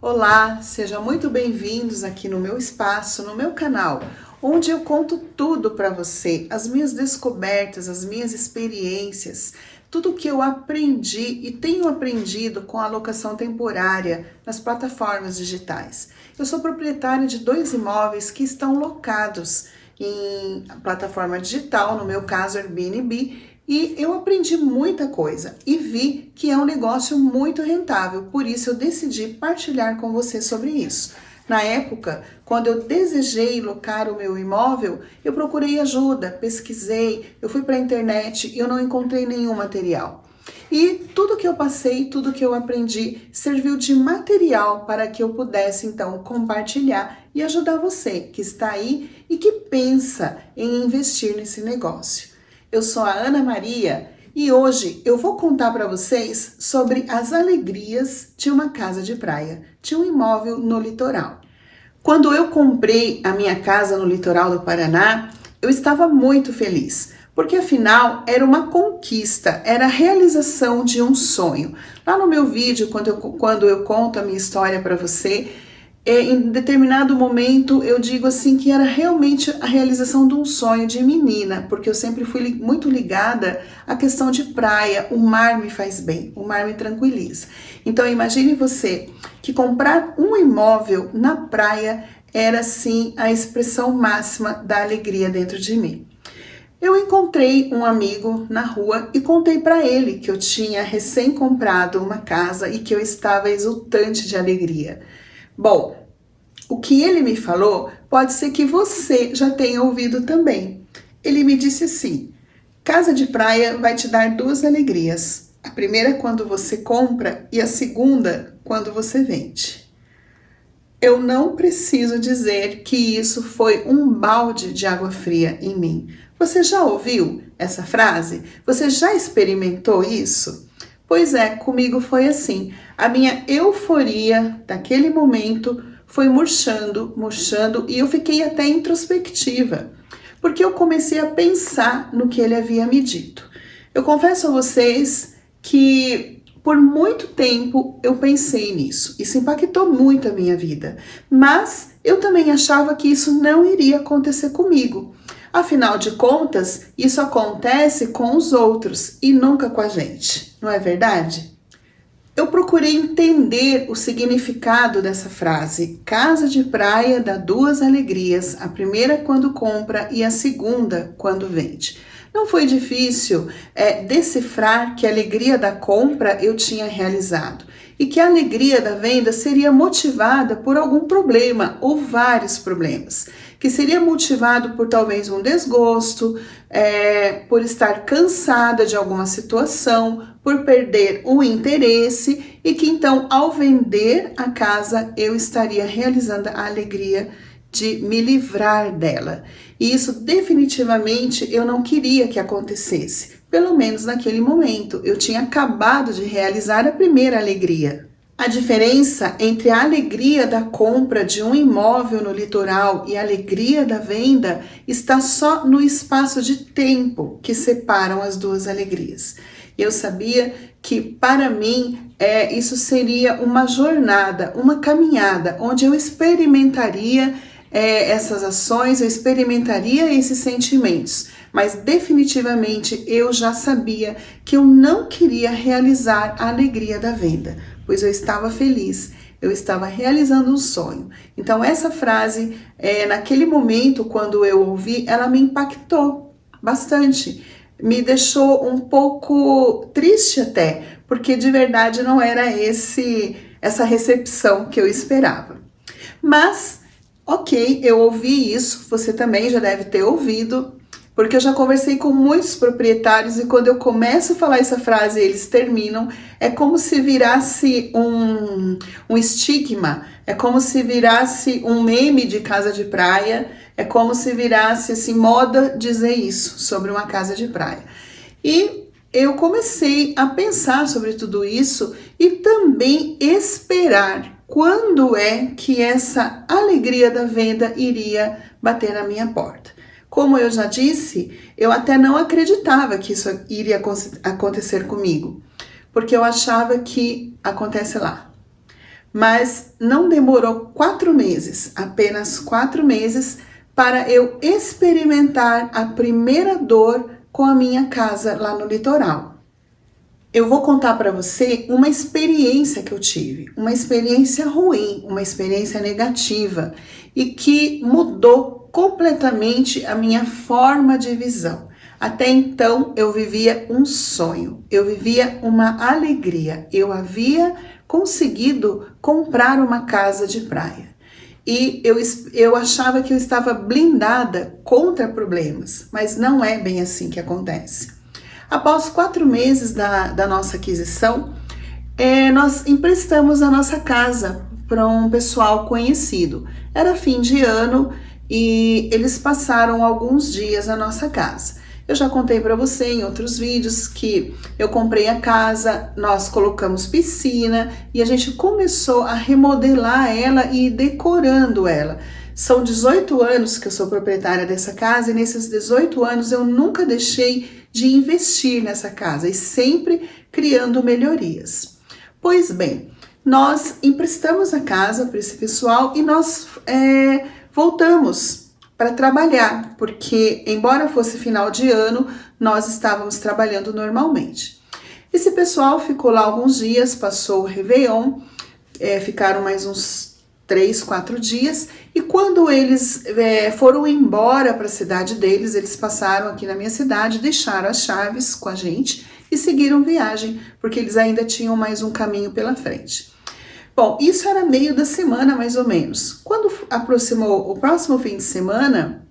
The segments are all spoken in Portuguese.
Olá, sejam muito bem-vindos aqui no meu espaço, no meu canal, onde eu conto tudo para você, as minhas descobertas, as minhas experiências, tudo o que eu aprendi e tenho aprendido com a locação temporária nas plataformas digitais. Eu sou proprietária de 2 imóveis que estão locados em plataforma digital, no meu caso Airbnb, e eu aprendi muita coisa e vi que é um negócio muito rentável, por isso eu decidi partilhar com você sobre isso. Na época, quando eu desejei locar o meu imóvel, eu procurei ajuda, pesquisei, eu fui para a internet e eu não encontrei nenhum material. E tudo que eu passei, tudo que eu aprendi, serviu de material para que eu pudesse então compartilhar e ajudar você que está aí e que pensa em investir nesse negócio. Eu sou a Ana Maria e hoje eu vou contar para vocês sobre as alegrias de uma casa de praia, de um imóvel no litoral. Quando eu comprei a minha casa no litoral do Paraná, eu estava muito feliz, porque afinal era uma conquista, era a realização de um sonho. Lá no meu vídeo, quando eu conto a minha história para você, em determinado momento eu digo assim que era realmente a realização de um sonho de menina, porque eu sempre fui muito ligada à questão de praia, o mar me faz bem, o mar me tranquiliza. Então imagine você que comprar um imóvel na praia era assim a expressão máxima da alegria dentro de mim. Eu encontrei um amigo na rua e contei para ele que eu tinha recém comprado uma casa e que eu estava exultante de alegria. Bom, o que ele me falou pode ser que você já tenha ouvido também. Ele me disse assim: casa de praia vai te dar 2 alegrias. A primeira quando você compra e a segunda quando você vende. Eu não preciso dizer que isso foi um balde de água fria em mim. Você já ouviu essa frase? Você já experimentou isso? Pois é, comigo foi assim. A minha euforia daquele momento foi murchando e eu fiquei até introspectiva, porque eu comecei a pensar no que ele havia me dito. Eu confesso a vocês que por muito tempo eu pensei nisso, isso impactou muito a minha vida, mas eu também achava que isso não iria acontecer comigo. Afinal de contas, isso acontece com os outros e nunca com a gente, não é verdade? Eu procurei entender o significado dessa frase. Casa de praia dá 2 alegrias, a primeira quando compra e a segunda quando vende. Não foi difícil decifrar que a alegria da compra eu tinha realizado e que a alegria da venda seria motivada por algum problema ou vários problemas, que seria motivado por talvez um desgosto, por estar cansada de alguma situação, por perder o interesse e que então ao vender a casa eu estaria realizando a alegria de me livrar dela. E isso definitivamente eu não queria que acontecesse, pelo menos naquele momento. Eu tinha acabado de realizar a primeira alegria. A diferença entre a alegria da compra de um imóvel no litoral e a alegria da venda está só no espaço de tempo que separam as 2 alegrias. Eu sabia que para mim isso seria uma jornada, uma caminhada, onde eu experimentaria essas ações, eu experimentaria esses sentimentos, mas definitivamente eu já sabia que eu não queria realizar a alegria da venda, pois eu estava feliz, eu estava realizando um sonho. Então essa frase, naquele momento quando eu ouvi, ela me impactou bastante, me deixou um pouco triste até, porque de verdade não era essa recepção que eu esperava. Mas ok, eu ouvi isso, você também já deve ter ouvido, porque eu já conversei com muitos proprietários e quando eu começo a falar essa frase e eles terminam, é como se virasse um estigma, é como se virasse um meme de casa de praia, é como se virasse assim, moda dizer isso sobre uma casa de praia. E eu comecei a pensar sobre tudo isso e também esperar quando é que essa alegria da venda iria bater na minha porta. Como eu já disse, eu até não acreditava que isso iria acontecer comigo, porque eu achava que acontece lá. Mas não demorou 4 meses, apenas 4 meses, para eu experimentar a primeira dor com a minha casa lá no litoral. Eu vou contar para você uma experiência que eu tive, uma experiência ruim, uma experiência negativa e que mudou completamente a minha forma de visão. Até então eu vivia um sonho, eu vivia uma alegria, eu havia conseguido comprar uma casa de praia. E eu achava que eu estava blindada contra problemas, mas não é bem assim que acontece. Após 4 meses da nossa aquisição, nós emprestamos a nossa casa para um pessoal conhecido. Era fim de ano e eles passaram alguns dias na nossa casa. Eu já contei para você em outros vídeos que eu comprei a casa, nós colocamos piscina e a gente começou a remodelar ela e ir decorando ela. São 18 anos que eu sou proprietária dessa casa e nesses 18 anos eu nunca deixei de investir nessa casa e sempre criando melhorias. Pois bem, nós emprestamos a casa para esse pessoal e nós voltamos para trabalhar, porque embora fosse final de ano, nós estávamos trabalhando normalmente. Esse pessoal ficou lá alguns dias, passou o Réveillon, ficaram mais uns 3, 4 dias, e quando eles foram embora para a cidade deles, eles passaram aqui na minha cidade, deixaram as chaves com a gente e seguiram viagem, porque eles ainda tinham mais um caminho pela frente. Bom, isso era meio da semana, mais ou menos. Quando aproximou o próximo fim de semana,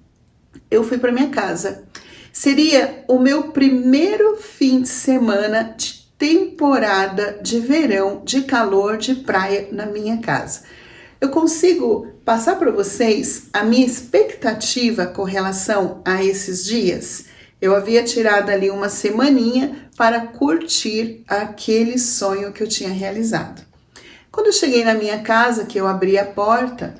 eu fui para minha casa. Seria o meu primeiro fim de semana de temporada de verão, de calor, de praia na minha casa. Eu consigo passar para vocês a minha expectativa com relação a esses dias? Eu havia tirado ali uma semaninha para curtir aquele sonho que eu tinha realizado. Quando eu cheguei na minha casa, que eu abri a porta,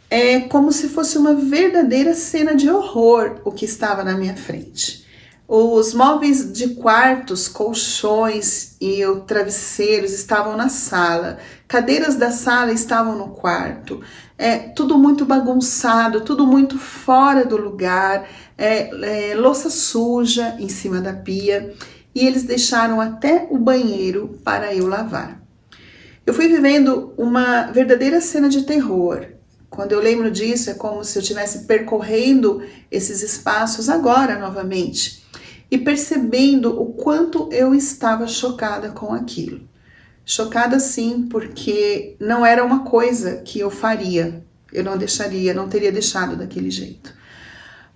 é como se fosse uma verdadeira cena de horror o que estava na minha frente. Os móveis de quartos, colchões e os travesseiros estavam na sala, cadeiras da sala estavam no quarto, tudo muito bagunçado, tudo muito fora do lugar, louça suja em cima da pia e eles deixaram até o banheiro para eu lavar. Eu fui vivendo uma verdadeira cena de terror. Quando eu lembro disso, é como se eu estivesse percorrendo esses espaços agora novamente e percebendo o quanto eu estava chocada com aquilo. Chocada sim, porque não era uma coisa que eu faria, eu não deixaria, não teria deixado daquele jeito.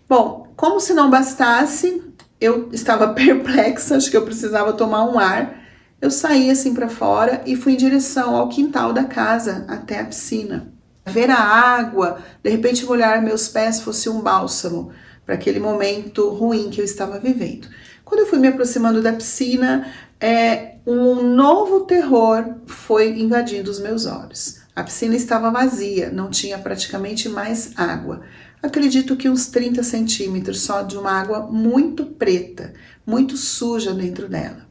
Bom, como se não bastasse, eu estava perplexa, acho que eu precisava tomar um ar. Eu saí assim para fora e fui em direção ao quintal da casa, até a piscina. Ver a água, de repente molhar meus pés fosse um bálsamo para aquele momento ruim que eu estava vivendo. Quando eu fui me aproximando da piscina, um novo terror foi invadindo os meus olhos. A piscina estava vazia, não tinha praticamente mais água. Acredito que uns 30 centímetros só de uma água muito preta, muito suja dentro dela.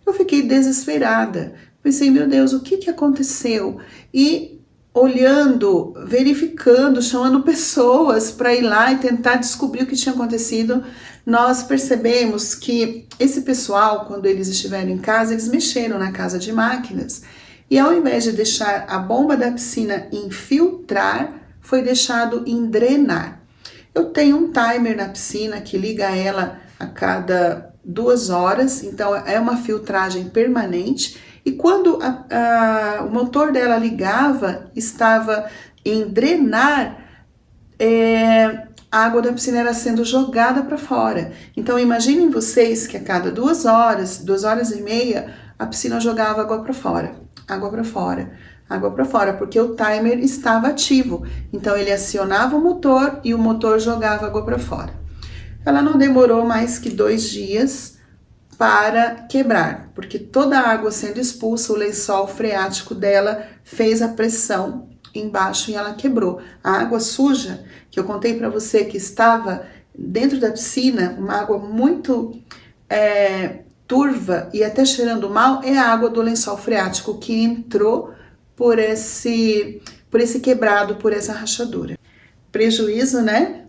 Eu fiquei desesperada, pensei, meu Deus, o que aconteceu? E olhando, verificando, chamando pessoas para ir lá e tentar descobrir o que tinha acontecido, nós percebemos que esse pessoal, quando eles estiveram em casa, eles mexeram na casa de máquinas e ao invés de deixar a bomba da piscina infiltrar, foi deixado em drenar. Eu tenho um timer na piscina que liga ela a cada 2 horas, então é uma filtragem permanente e quando o motor dela ligava, estava em drenar, a água da piscina era sendo jogada para fora. Então imaginem vocês que a cada 2 horas, 2 horas e meia, a piscina jogava água para fora, água para fora, água para fora, porque o timer estava ativo. Então ele acionava o motor e o motor jogava água para fora. Ela não demorou mais que 2 dias para quebrar, porque toda a água sendo expulsa, o lençol freático dela fez a pressão embaixo e ela quebrou. A água suja, que eu contei para você que estava dentro da piscina, uma água muito turva e até cheirando mal, é a água do lençol freático que entrou por esse quebrado, por essa rachadura. Prejuízo, né?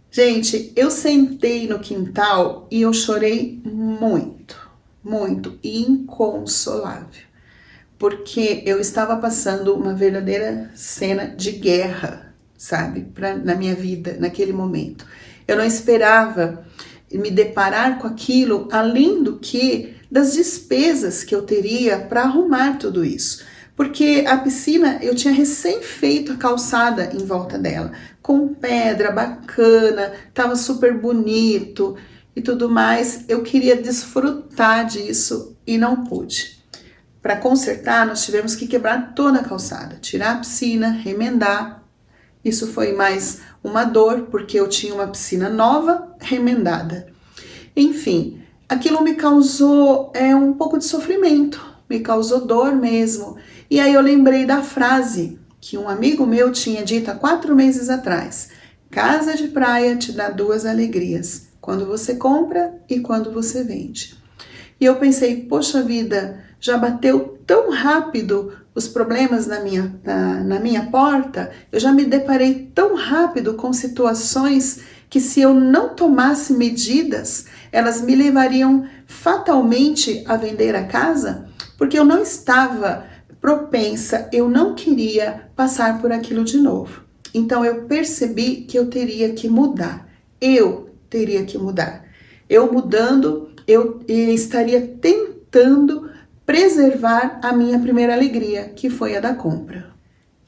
Gente, eu sentei no quintal e eu chorei muito, muito, inconsolável, porque eu estava passando uma verdadeira cena de guerra, sabe, na minha vida, naquele momento. Eu não esperava me deparar com aquilo, além do que das despesas que eu teria para arrumar tudo isso. Porque a piscina, eu tinha recém feito a calçada em volta dela, com pedra bacana, tava super bonito e tudo mais. Eu queria desfrutar disso e não pude. Para consertar, nós tivemos que quebrar toda a calçada, tirar a piscina, remendar. Isso foi mais uma dor, porque eu tinha uma piscina nova, remendada. Enfim, aquilo me causou um pouco de sofrimento, me causou dor mesmo. E aí eu lembrei da frase que um amigo meu tinha dito há 4 meses atrás: casa de praia te dá 2 alegrias, quando você compra e quando você vende. E eu pensei, poxa vida, já bateu tão rápido os problemas na minha porta, eu já me deparei tão rápido com situações que, se eu não tomasse medidas, elas me levariam fatalmente a vender a casa, porque eu não estava propensa, eu não queria passar por aquilo de novo. Então eu percebi que eu teria que mudar, eu teria que mudar. Eu mudando, eu estaria tentando preservar a minha primeira alegria, que foi a da compra.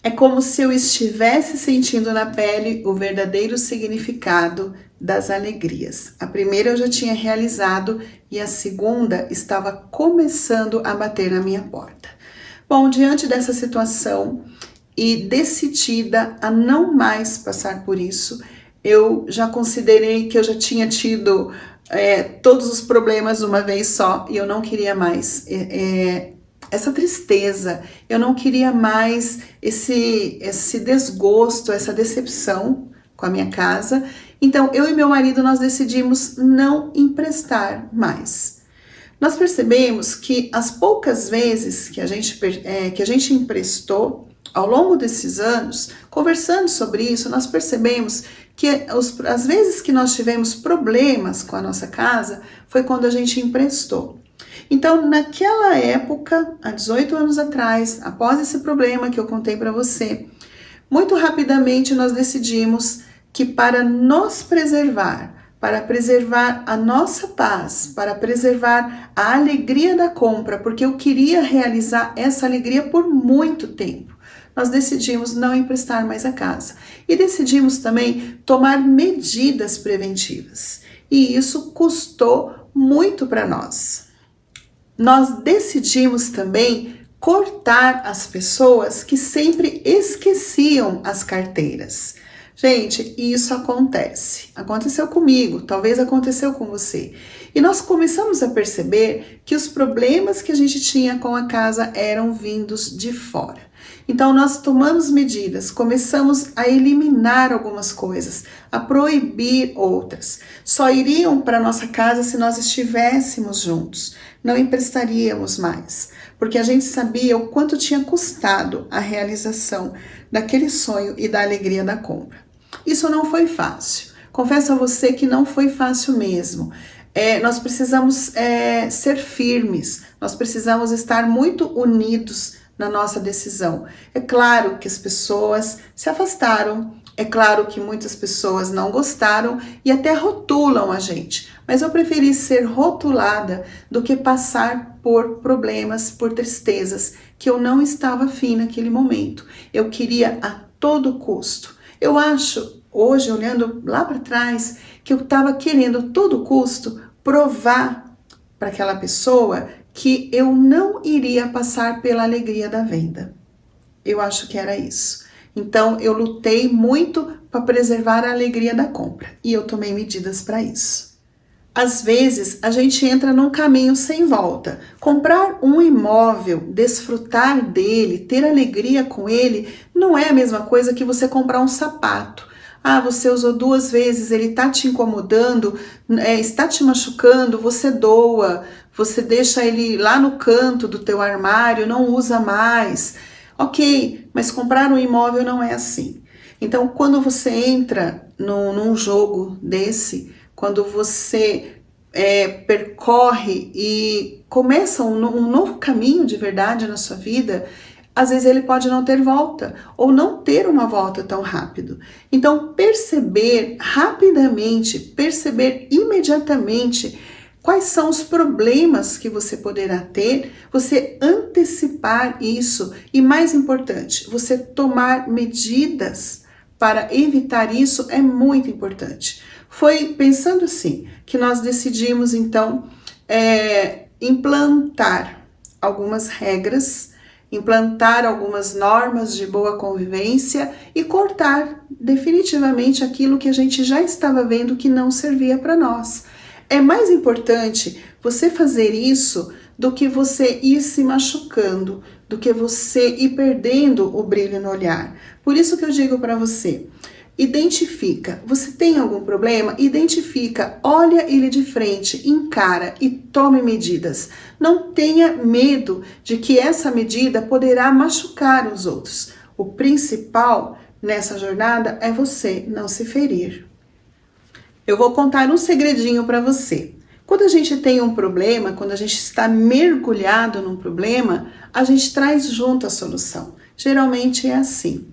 É como se eu estivesse sentindo na pele o verdadeiro significado das alegrias. A primeira eu já tinha realizado e a segunda estava começando a bater na minha porta. Bom, diante dessa situação e decidida a não mais passar por isso, eu já considerei que eu já tinha tido todos os problemas de uma vez só e eu não queria mais essa tristeza, eu não queria mais esse desgosto, essa decepção com a minha casa. Então eu e meu marido, nós decidimos não emprestar mais. Nós percebemos que as poucas vezes que a gente emprestou ao longo desses anos, conversando sobre isso, nós percebemos que as vezes que nós tivemos problemas com a nossa casa foi quando a gente emprestou. Então, naquela época, há 18 anos atrás, após esse problema que eu contei para você, muito rapidamente nós decidimos que, para nos preservar, para preservar a nossa paz, para preservar a alegria da compra, porque eu queria realizar essa alegria por muito tempo, nós decidimos não emprestar mais a casa. E decidimos também tomar medidas preventivas. E isso custou muito para nós. Nós decidimos também cortar as pessoas que sempre esqueciam as carteiras. Gente, isso acontece. Aconteceu comigo, talvez aconteceu com você. E nós começamos a perceber que os problemas que a gente tinha com a casa eram vindos de fora. Então nós tomamos medidas, começamos a eliminar algumas coisas, a proibir outras. Só iriam para nossa casa se nós estivéssemos juntos, não emprestaríamos mais, porque a gente sabia o quanto tinha custado a realização daquele sonho e da alegria da compra. Isso não foi fácil, confesso a você que não foi fácil mesmo. Nós precisamos ser firmes, nós precisamos estar muito unidos na nossa decisão. É claro que as pessoas se afastaram, é claro que muitas pessoas não gostaram e até rotulam a gente, mas eu preferi ser rotulada do que passar por problemas, por tristezas que eu não estava afim naquele momento. Eu queria a todo custo. Eu acho, hoje, olhando lá para trás, que eu estava querendo a todo custo provar para aquela pessoa que eu não iria passar pela alegria da venda. Eu acho que era isso. Então, eu lutei muito para preservar a alegria da compra e eu tomei medidas para isso. Às vezes, a gente entra num caminho sem volta. Comprar um imóvel, desfrutar dele, ter alegria com ele, não é a mesma coisa que você comprar um sapato. Ah, você usou 2 vezes, ele está te incomodando, está te machucando, você doa, você deixa ele lá no canto do teu armário, não usa mais. Ok, mas comprar um imóvel não é assim. Então, quando você entra num jogo desse, quando você percorre e começa um novo caminho de verdade na sua vida, às vezes ele pode não ter volta, ou não ter uma volta tão rápido. Então, perceber rapidamente, perceber imediatamente quais são os problemas que você poderá ter, você antecipar isso e, mais importante, você tomar medidas para evitar isso é muito importante. Foi pensando assim que nós decidimos então implantar algumas regras, implantar algumas normas de boa convivência e cortar definitivamente aquilo que a gente já estava vendo que não servia para nós. É mais importante você fazer isso do que você ir se machucando, do que você ir perdendo o brilho no olhar. Por isso que eu digo para você, identifica, você tem algum problema? Identifica, olha ele de frente, encara e tome medidas. Não tenha medo de que essa medida poderá machucar os outros. O principal nessa jornada é você não se ferir. Eu vou contar um segredinho para você. Quando a gente tem um problema, quando a gente está mergulhado num problema, a gente traz junto a solução. Geralmente é assim.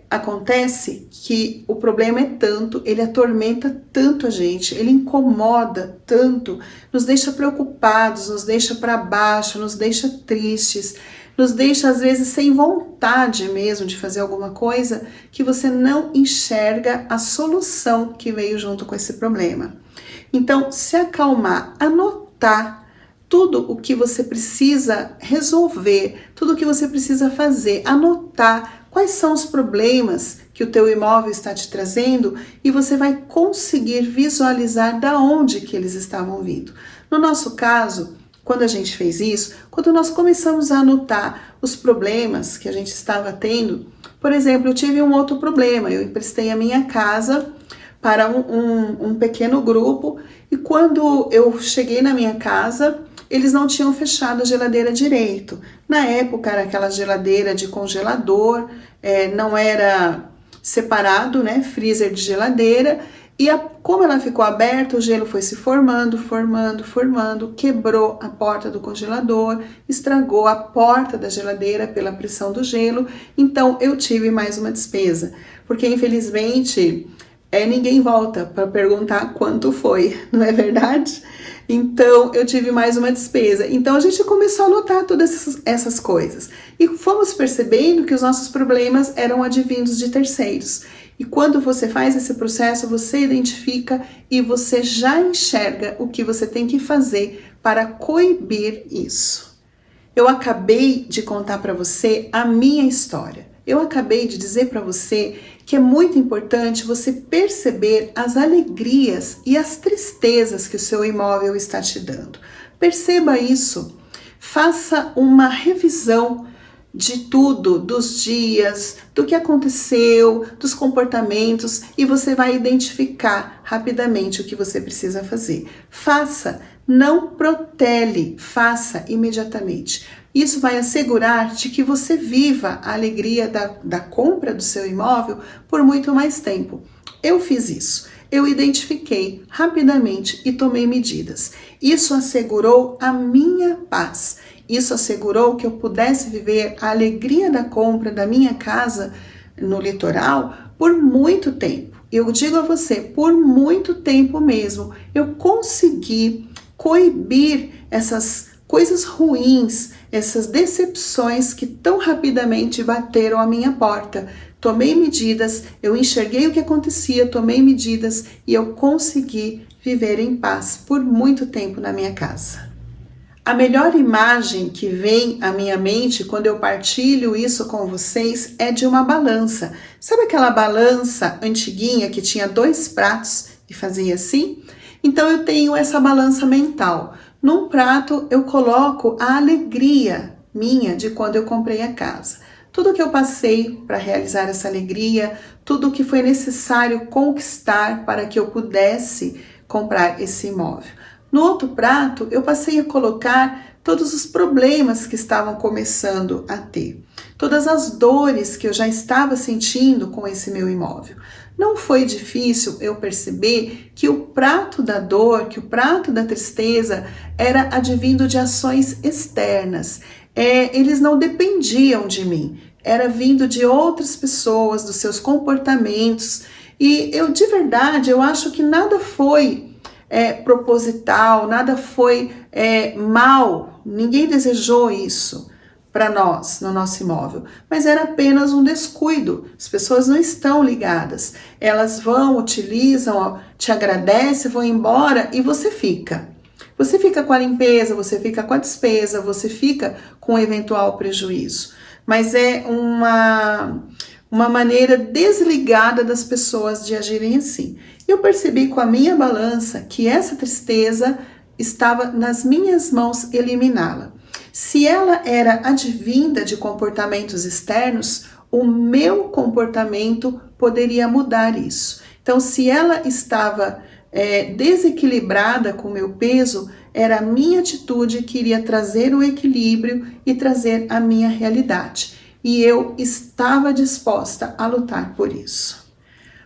Acontece que o problema é tanto, ele atormenta tanto a gente, ele incomoda tanto, nos deixa preocupados, nos deixa para baixo, nos deixa tristes, nos deixa às vezes sem vontade mesmo de fazer alguma coisa, que você não enxerga a solução que veio junto com esse problema. Então, se acalmar, anotar tudo o que você precisa resolver, tudo o que você precisa fazer, anotar quais são os problemas que o teu imóvel está te trazendo e você vai conseguir visualizar da onde que eles estavam vindo. No nosso caso, quando a gente fez isso, quando nós começamos a anotar os problemas que a gente estava tendo, por exemplo, eu tive um outro problema, eu emprestei a minha casa para um pequeno grupo e quando eu cheguei na minha casa, eles não tinham fechado a geladeira direito. Na época era aquela geladeira de congelador, não era separado, né, freezer de geladeira, e como ela ficou aberta, o gelo foi se formando, quebrou a porta do congelador, estragou a porta da geladeira pela pressão do gelo, então eu tive mais uma despesa, porque infelizmente ninguém volta para perguntar quanto foi, não é verdade? Então, eu tive mais uma despesa. Então, a gente começou a notar todas essas coisas. E fomos percebendo que os nossos problemas eram advindos de terceiros. E quando você faz esse processo, você identifica e você já enxerga o que você tem que fazer para coibir isso. Eu acabei de contar para você a minha história. Eu acabei de dizer para você que é muito importante você perceber as alegrias e as tristezas que o seu imóvel está te dando. Perceba isso. Faça uma revisão de tudo, dos dias, do que aconteceu, dos comportamentos e você vai identificar rapidamente o que você precisa fazer. Faça, não protele, faça imediatamente. Isso vai assegurar de que você viva a alegria da compra do seu imóvel por muito mais tempo. Eu fiz isso. Eu identifiquei rapidamente e tomei medidas. Isso assegurou a minha paz. Isso assegurou que eu pudesse viver a alegria da compra da minha casa no litoral por muito tempo. Eu digo a você, por muito tempo mesmo, eu consegui coibir essas coisas ruins, essas decepções que tão rapidamente bateram à minha porta. Tomei medidas, eu enxerguei o que acontecia, tomei medidas e eu consegui viver em paz por muito tempo na minha casa. A melhor imagem que vem à minha mente quando eu partilho isso com vocês é de uma balança. Sabe aquela balança antiguinha que tinha 2 pratos e fazia assim? Então eu tenho essa balança mental. Num prato eu coloco a alegria minha de quando eu comprei a casa. Tudo que eu passei para realizar essa alegria, tudo que foi necessário conquistar para que eu pudesse comprar esse imóvel. No outro prato, eu passei a colocar todos os problemas que estavam começando a ter, todas as dores que eu já estava sentindo com esse meu imóvel. Não foi difícil eu perceber que o prato da dor, que o prato da tristeza era advindo de ações externas. Eles não dependiam de mim, era vindo de outras pessoas, dos seus comportamentos. E eu, de verdade, eu acho que nada foi proposital, nada foi mal, ninguém desejou isso para nós, no nosso imóvel, mas era apenas um descuido. As pessoas não estão ligadas, elas vão, utilizam, te agradecem, vão embora e você fica. Você fica com a limpeza, você fica com a despesa, você fica com o eventual prejuízo. Mas é uma maneira desligada das pessoas de agirem assim. Eu percebi com a minha balança que essa tristeza estava nas minhas mãos eliminá-la. Se ela era advinda de comportamentos externos, o meu comportamento poderia mudar isso. Então, se ela estava desequilibrada com o meu peso, era a minha atitude que iria trazer o equilíbrio e trazer a minha realidade. E eu estava disposta a lutar por isso.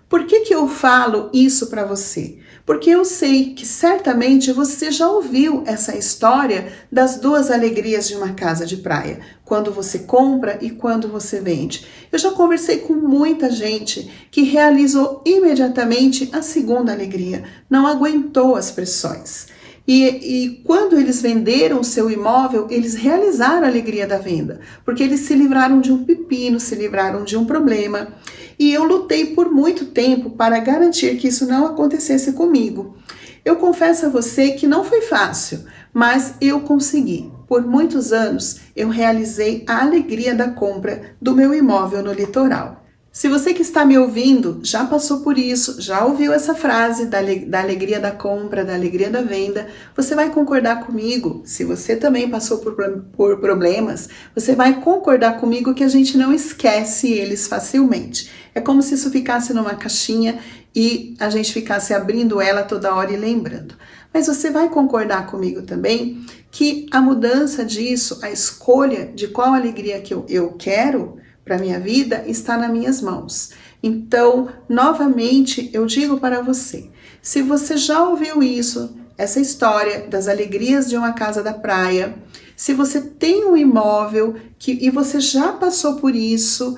Por que eu falo isso para você? Porque eu sei que certamente você já ouviu essa história das duas alegrias de uma casa de praia, quando você compra e quando você vende. Eu já conversei com muita gente que realizou imediatamente a segunda alegria, não aguentou as pressões. E quando eles venderam o seu imóvel, eles realizaram a alegria da venda, porque eles se livraram de um pepino, se livraram de um problema. E eu lutei por muito tempo para garantir que isso não acontecesse comigo. Eu confesso a você que não foi fácil, mas eu consegui. Por muitos anos, eu realizei a alegria da compra do meu imóvel no litoral. Se você que está me ouvindo já passou por isso, já ouviu essa frase da alegria da compra, da alegria da venda, você vai concordar comigo. Se você também passou por problemas, você vai concordar comigo que a gente não esquece eles facilmente. É como se isso ficasse numa caixinha e a gente ficasse abrindo ela toda hora e lembrando. Mas você vai concordar comigo também que a mudança disso, a escolha de qual alegria que eu quero para minha vida está nas minhas mãos. Então, novamente, eu digo para você, se você já ouviu isso, essa história das alegrias de uma casa da praia, se você tem um imóvel e você já passou por isso,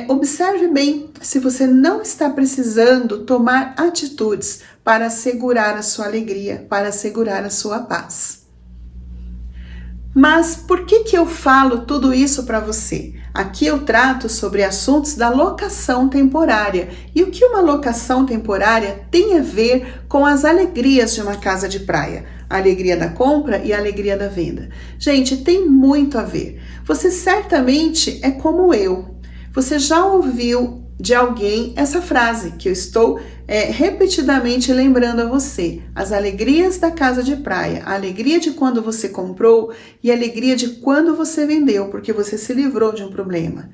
observe bem se você não está precisando tomar atitudes para assegurar a sua alegria, para assegurar a sua paz. Mas por que eu falo tudo isso para você? Aqui eu trato sobre assuntos da locação temporária. E o que uma locação temporária tem a ver com as alegrias de uma casa de praia? A alegria da compra e a alegria da venda. Gente, tem muito a ver. Você certamente é como eu. Você já ouviu de alguém essa frase que eu estou repetidamente lembrando a você. As alegrias da casa de praia, a alegria de quando você comprou e a alegria de quando você vendeu, porque você se livrou de um problema.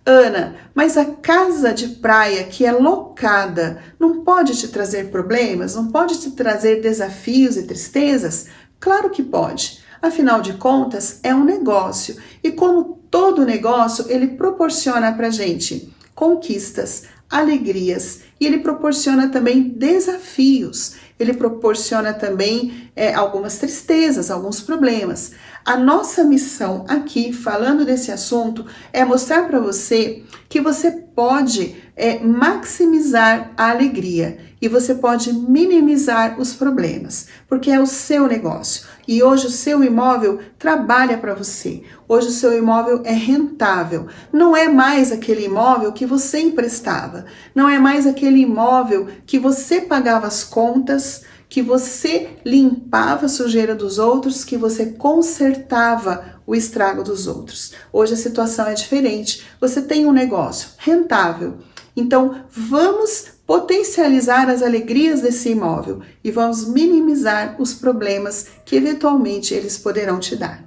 Ana, mas a casa de praia que é locada não pode te trazer problemas? Não pode te trazer desafios e tristezas? Claro que pode. Afinal de contas, é um negócio. E como todo negócio, ele proporciona pra gente conquistas, alegrias, e ele proporciona também desafios, ele proporciona também algumas tristezas, alguns problemas. A nossa missão aqui, falando desse assunto, é mostrar para você que você pode maximizar a alegria e você pode minimizar os problemas, porque é o seu negócio. E hoje o seu imóvel trabalha para você. Hoje o seu imóvel é rentável. Não é mais aquele imóvel que você emprestava. Não é mais aquele imóvel que você pagava as contas, que você limpava a sujeira dos outros, que você consertava o estrago dos outros. Hoje a situação é diferente. Você tem um negócio rentável. Então, vamos potencializar as alegrias desse imóvel e vamos minimizar os problemas que eventualmente eles poderão te dar.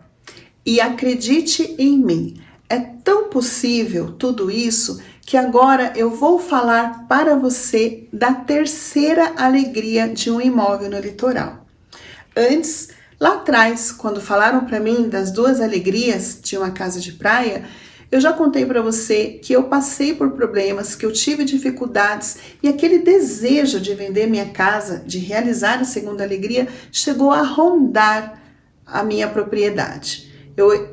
E acredite em mim, é tão possível tudo isso que agora eu vou falar para você da terceira alegria de um imóvel no litoral. Antes, Lá atrás, quando falaram para mim das duas alegrias de uma casa de praia, eu já contei para você que eu passei por problemas, que eu tive dificuldades e aquele desejo de vender minha casa, de realizar a segunda alegria, chegou a rondar a minha propriedade.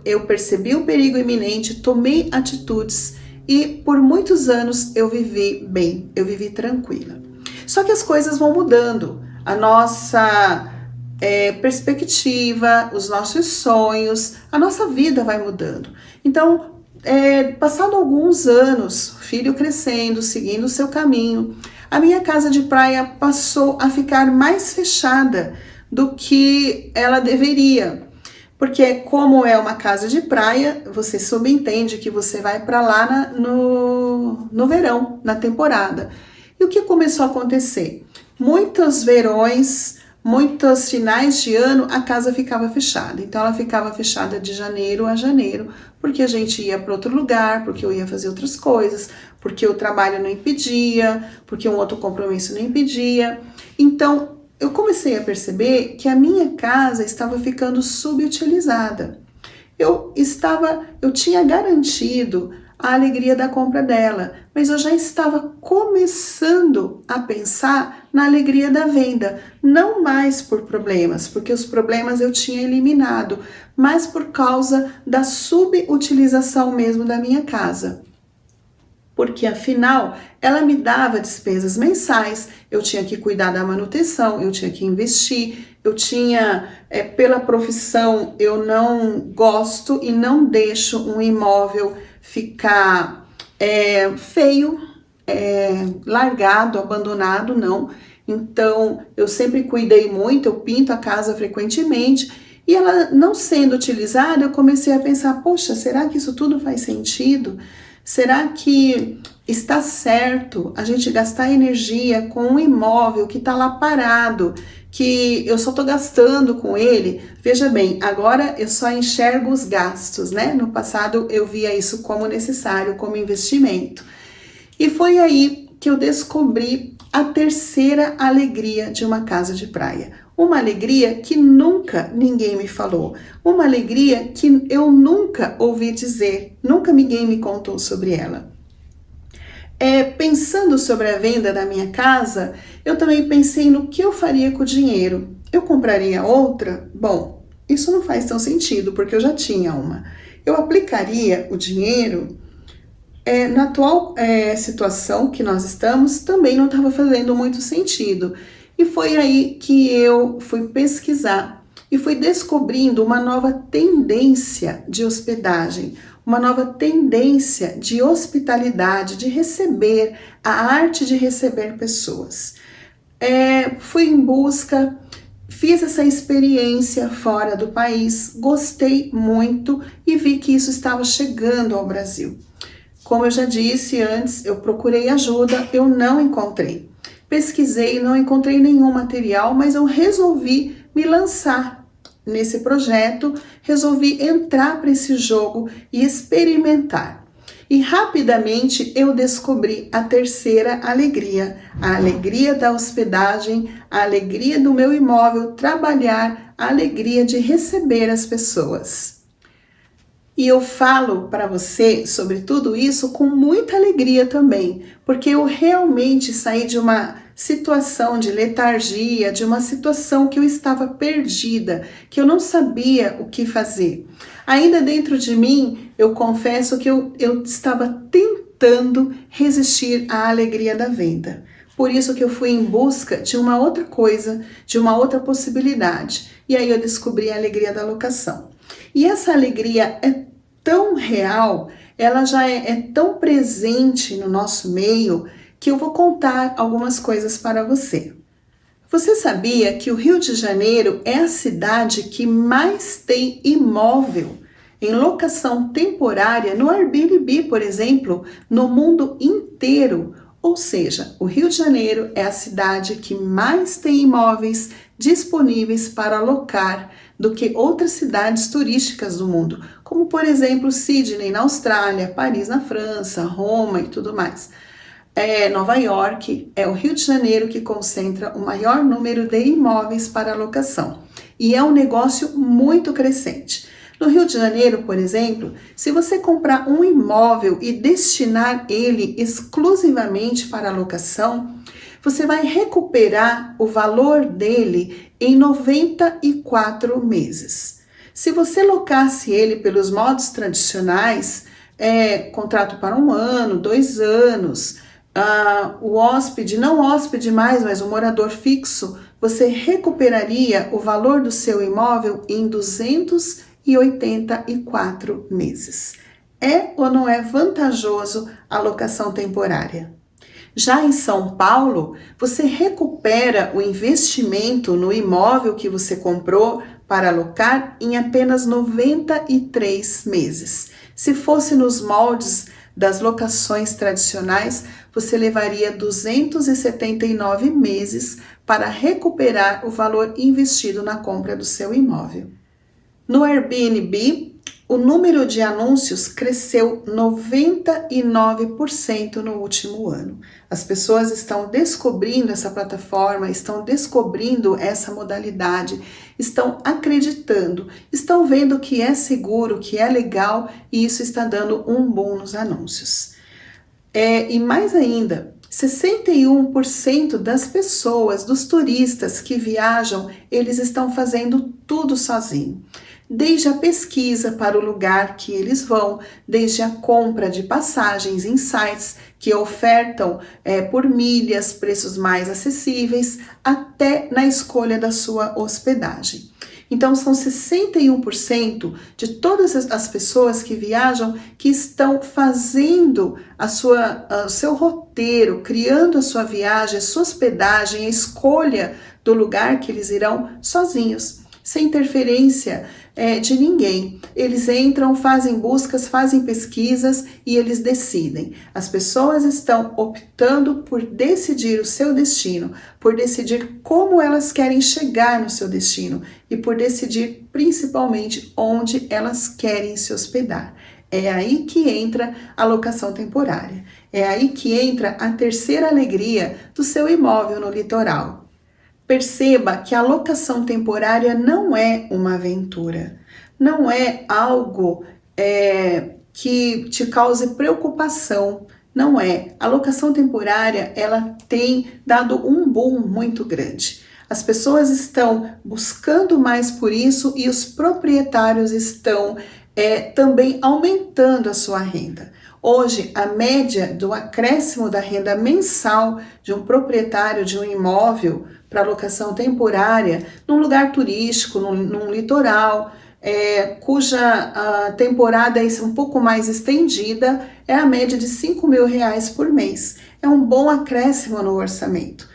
Eu percebi o perigo iminente, tomei atitudes e por muitos anos eu vivi bem, eu vivi tranquila. Só que as coisas vão mudando, a nossa perspectiva, os nossos sonhos, a nossa vida vai mudando. Então, passado alguns anos, filho crescendo, seguindo o seu caminho, a minha casa de praia passou a ficar mais fechada do que ela deveria. Porque como é uma casa de praia, você subentende que você vai para lá no verão, na temporada. E o que começou a acontecer? Muitos verões, muitos finais de ano, a casa ficava fechada. Então ela ficava fechada de janeiro a janeiro, porque a gente ia para outro lugar, porque eu ia fazer outras coisas, porque o trabalho não impedia, porque um outro compromisso não impedia. Então eu comecei a perceber que a minha casa estava ficando subutilizada. Eu tinha garantido a alegria da compra dela, mas eu já estava começando a pensar na alegria da venda, não mais por problemas, porque os problemas eu tinha eliminado, mas por causa da subutilização mesmo da minha casa. Porque afinal ela me dava despesas mensais, eu tinha que cuidar da manutenção, eu tinha que investir, eu tinha, pela profissão, eu não gosto e não deixo um imóvel ficar feio, largado, abandonado, não. Então eu sempre cuidei muito, eu pinto a casa frequentemente e ela não sendo utilizada, eu comecei a pensar, poxa, será que isso tudo faz sentido? Será que está certo a gente gastar energia com um imóvel que está lá parado, que eu só estou gastando com ele? Veja bem, agora eu só enxergo os gastos, né? No passado eu via isso como necessário, como investimento. E foi aí que eu descobri a terceira alegria de uma casa de praia. Uma alegria que nunca ninguém me falou, uma alegria que eu nunca ouvi dizer, nunca ninguém me contou sobre ela. Pensando sobre a venda da minha casa, eu também pensei no que eu faria com o dinheiro. Eu compraria outra? Bom, isso não faz tão sentido, porque eu já tinha uma. Eu aplicaria o dinheiro? Na atual situação que nós estamos, também não estava fazendo muito sentido. E foi aí que eu fui pesquisar e fui descobrindo uma nova tendência de hospedagem, uma nova tendência de hospitalidade, de receber, a arte de receber pessoas. Fui em busca, fiz essa experiência fora do país, gostei muito e vi que isso estava chegando ao Brasil. Como eu já disse antes, eu procurei ajuda, eu não encontrei. Pesquisei, não encontrei nenhum material, mas eu resolvi me lançar nesse projeto, resolvi entrar para esse jogo e experimentar. E rapidamente eu descobri a terceira alegria, a alegria da hospedagem, a alegria do meu imóvel trabalhar, a alegria de receber as pessoas. E eu falo para você sobre tudo isso com muita alegria também, porque eu realmente saí de uma situação de letargia, de uma situação que eu estava perdida, que eu não sabia o que fazer. Ainda dentro de mim, eu confesso que eu estava tentando resistir à alegria da venda. Por isso que eu fui em busca de uma outra coisa, de uma outra possibilidade. E aí eu descobri a alegria da locação. E essa alegria é tão real, ela já é tão presente no nosso meio, que eu vou contar algumas coisas para você. Você sabia que o Rio de Janeiro é a cidade que mais tem imóvel em locação temporária no Airbnb, por exemplo, no mundo inteiro? Ou seja, o Rio de Janeiro é a cidade que mais tem imóveis disponíveis para alocar do que outras cidades turísticas do mundo, como por exemplo Sydney na Austrália, Paris na França, Roma e tudo mais. Nova York, é o Rio de Janeiro que concentra o maior número de imóveis para alocação. e é um negócio muito crescente. No Rio de Janeiro, por exemplo, se você comprar um imóvel e destinar ele exclusivamente para locação, você vai recuperar o valor dele em 94 meses. Se você locasse ele pelos modos tradicionais, contrato para 1 ano, 2 anos, o hóspede, não hóspede mais, mas o morador fixo, você recuperaria o valor do seu imóvel em 284 meses. É ou não é vantajoso a locação temporária? Já em São Paulo, você recupera o investimento no imóvel que você comprou para alocar em apenas 93 meses. Se fosse nos moldes das locações tradicionais, você levaria 279 meses para recuperar o valor investido na compra do seu imóvel. No Airbnb, o número de anúncios cresceu 99% no último ano. As pessoas estão descobrindo essa plataforma, estão descobrindo essa modalidade, estão acreditando, estão vendo que é seguro, que é legal e isso está dando um boom nos anúncios. E mais ainda, 61% das pessoas, dos turistas que viajam, eles estão fazendo tudo sozinho. Desde a pesquisa para o lugar que eles vão, desde a compra de passagens em sites que ofertam por milhas, preços mais acessíveis, até na escolha da sua hospedagem. Então, são 61% de todas as pessoas que viajam que estão fazendo o seu roteiro, criando a sua viagem, a sua hospedagem, a escolha do lugar que eles irão sozinhos, sem interferência de ninguém. Eles entram, fazem buscas, fazem pesquisas e eles decidem. As pessoas estão optando por decidir o seu destino, por decidir como elas querem chegar no seu destino e por decidir principalmente onde elas querem se hospedar. É aí que entra a locação temporária. É aí que entra a terceira alegria do seu imóvel no litoral. Perceba que a locação temporária não é uma aventura, não é algo que te cause preocupação, não é. A locação temporária, ela tem dado um boom muito grande. As pessoas estão buscando mais por isso e os proprietários estão também aumentando a sua renda. Hoje, a média do acréscimo da renda mensal de um proprietário de um imóvel para locação temporária, num lugar turístico, num litoral, cuja temporada é um pouco mais estendida, é a média de R$5.000 por mês. É um bom acréscimo no orçamento.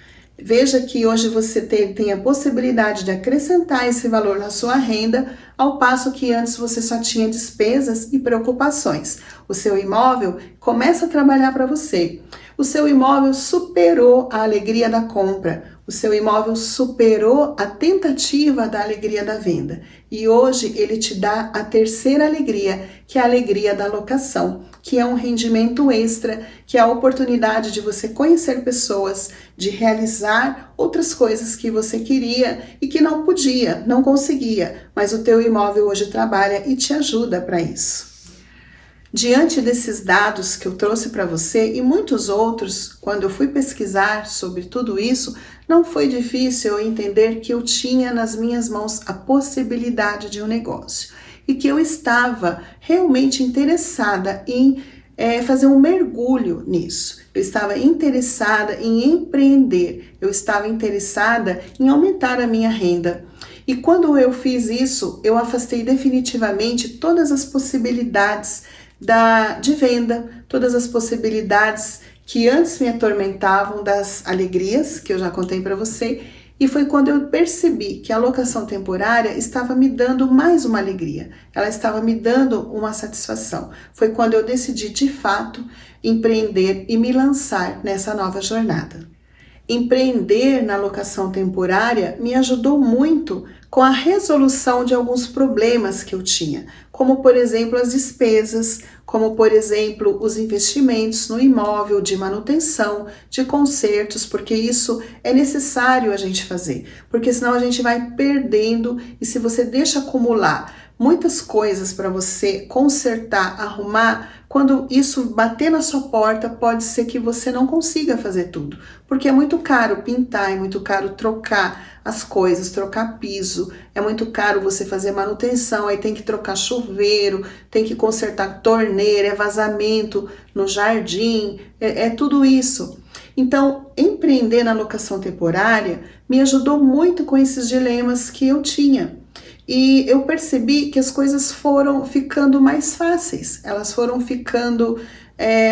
Veja que hoje você tem a possibilidade de acrescentar esse valor na sua renda, ao passo que antes você só tinha despesas e preocupações. O seu imóvel começa a trabalhar para você. O seu imóvel superou a alegria da compra. O seu imóvel superou a tentativa da alegria da venda. E hoje ele te dá a terceira alegria, que é a alegria da locação, que é um rendimento extra, que é a oportunidade de você conhecer pessoas, de realizar outras coisas que você queria e que não podia, não conseguia, mas o teu imóvel hoje trabalha e te ajuda para isso. Diante desses dados que eu trouxe para você e muitos outros, quando eu fui pesquisar sobre tudo isso, não foi difícil eu entender que eu tinha nas minhas mãos a possibilidade de um negócio e que eu estava realmente interessada em fazer um mergulho nisso. Eu estava interessada em empreender, eu estava interessada em aumentar a minha renda. E quando eu fiz isso, eu afastei definitivamente todas as possibilidades de venda, todas as possibilidades que antes me atormentavam das alegrias, que eu já contei para você, e foi quando eu percebi que a locação temporária estava me dando mais uma alegria, ela estava me dando uma satisfação. Foi quando eu decidi, de fato, empreender e me lançar nessa nova jornada. Empreender na locação temporária me ajudou muito com a resolução de alguns problemas que eu tinha, como por exemplo as despesas, como por exemplo os investimentos no imóvel, de manutenção, de consertos, porque isso é necessário a gente fazer, porque senão a gente vai perdendo, e se você deixa acumular muitas coisas para você consertar, arrumar, quando isso bater na sua porta, pode ser que você não consiga fazer tudo, porque é muito caro pintar, é muito caro trocar as coisas, trocar piso, é muito caro você fazer manutenção, aí tem que trocar chuveiro, tem que consertar torneira, é vazamento no jardim, é tudo isso. Então, empreender na locação temporária me ajudou muito com esses dilemas que eu tinha. E eu percebi que as coisas foram ficando mais fáceis, elas foram ficando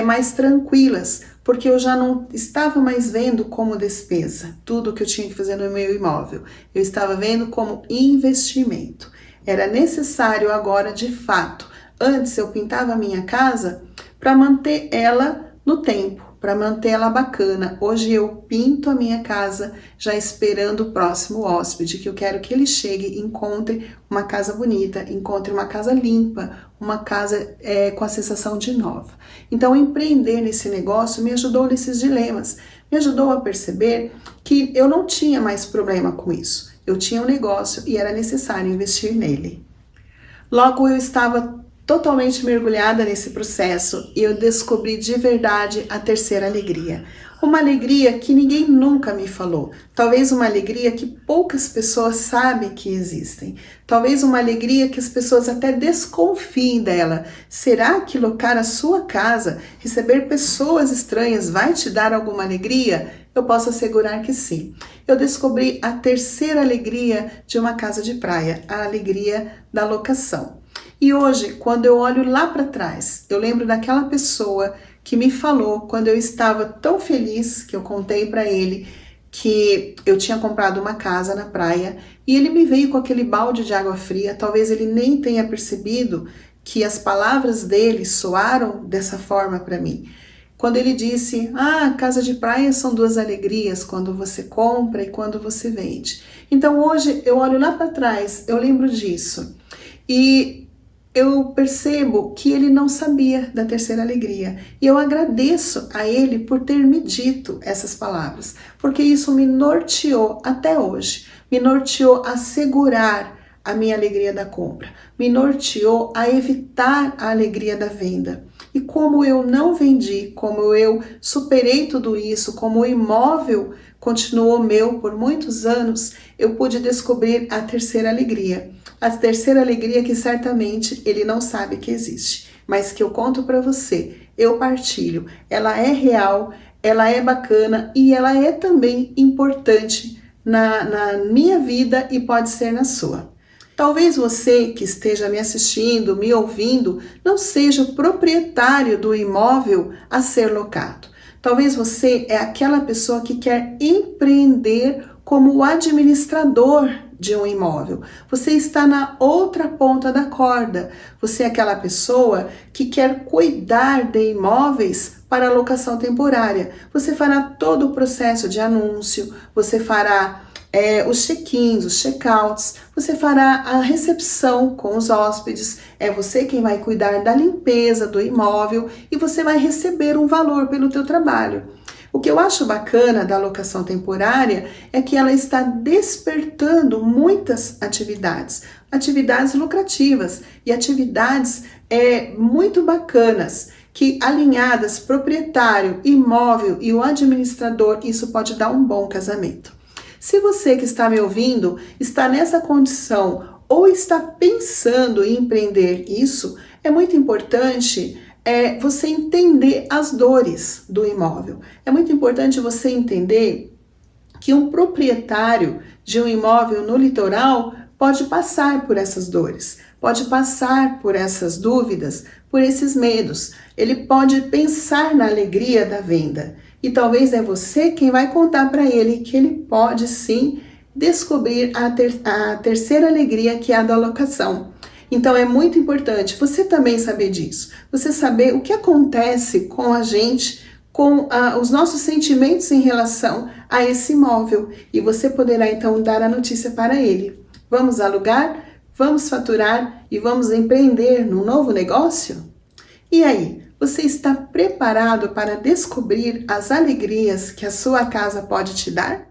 mais tranquilas, porque eu já não estava mais vendo como despesa tudo que eu tinha que fazer no meu imóvel. Eu estava vendo como investimento. Era necessário agora, de fato. Antes eu pintava a minha casa para manter ela no tempo, para manter ela bacana. Hoje eu pinto a minha casa já esperando o próximo hóspede, que eu quero que ele chegue e encontre uma casa bonita, encontre uma casa limpa, uma casa com a sensação de nova. Então, empreender nesse negócio me ajudou nesses dilemas, me ajudou a perceber que eu não tinha mais problema com isso. Eu tinha um negócio e era necessário investir nele. Logo, eu estava totalmente mergulhada nesse processo e eu descobri de verdade a terceira alegria. Uma alegria que ninguém nunca me falou. Talvez uma alegria que poucas pessoas sabem que existem. Talvez uma alegria que as pessoas até desconfiem dela. Será que locar a sua casa, receber pessoas estranhas vai te dar alguma alegria? Eu posso assegurar que sim. Eu descobri a terceira alegria de uma casa de praia, a alegria da locação. E hoje, quando eu olho lá para trás, eu lembro daquela pessoa que me falou quando eu estava tão feliz, que eu contei para ele que eu tinha comprado uma casa na praia e ele me veio com aquele balde de água fria. Talvez ele nem tenha percebido que as palavras dele soaram dessa forma para mim. Quando ele disse, casa de praia são duas alegrias, quando você compra e quando você vende. Então hoje eu olho lá para trás, eu lembro disso. E eu percebo que ele não sabia da terceira alegria. E eu agradeço a ele por ter me dito essas palavras, porque isso me norteou até hoje. Me norteou a segurar a minha alegria da compra. Me norteou a evitar a alegria da venda. E como eu não vendi, como eu superei tudo isso, como o imóvel continuou meu por muitos anos, eu pude descobrir a terceira alegria. A terceira alegria que certamente ele não sabe que existe, mas que eu conto para você, eu partilho. Ela é real, ela é bacana e ela é também importante na minha vida e pode ser na sua. Talvez você que esteja me assistindo, me ouvindo, não seja o proprietário do imóvel a ser locado. Talvez você é aquela pessoa que quer empreender como o administrador de um imóvel. Você está na outra ponta da corda. Você é aquela pessoa que quer cuidar de imóveis para locação temporária. Você fará todo o processo de anúncio, você fará os check-ins, os check-outs, você fará a recepção com os hóspedes, é você quem vai cuidar da limpeza do imóvel e você vai receber um valor pelo teu trabalho. O que eu acho bacana da locação temporária é que ela está despertando muitas atividades, atividades lucrativas e atividades muito bacanas, que alinhadas, proprietário, imóvel e o administrador, isso pode dar um bom casamento. Se você que está me ouvindo está nessa condição ou está pensando em empreender isso, é muito importante você entender as dores do imóvel. É muito importante você entender que um proprietário de um imóvel no litoral pode passar por essas dores, pode passar por essas dúvidas, por esses medos. Ele pode pensar na alegria da venda. E talvez é você quem vai contar para ele que ele pode sim descobrir a terceira alegria, que é a da locação. Então é muito importante você também saber disso, você saber o que acontece com a gente, com os nossos sentimentos em relação a esse imóvel. E você poderá então dar a notícia para ele. Vamos alugar, vamos faturar e vamos empreender num novo negócio? E aí, você está preparado para descobrir as alegrias que a sua casa pode te dar?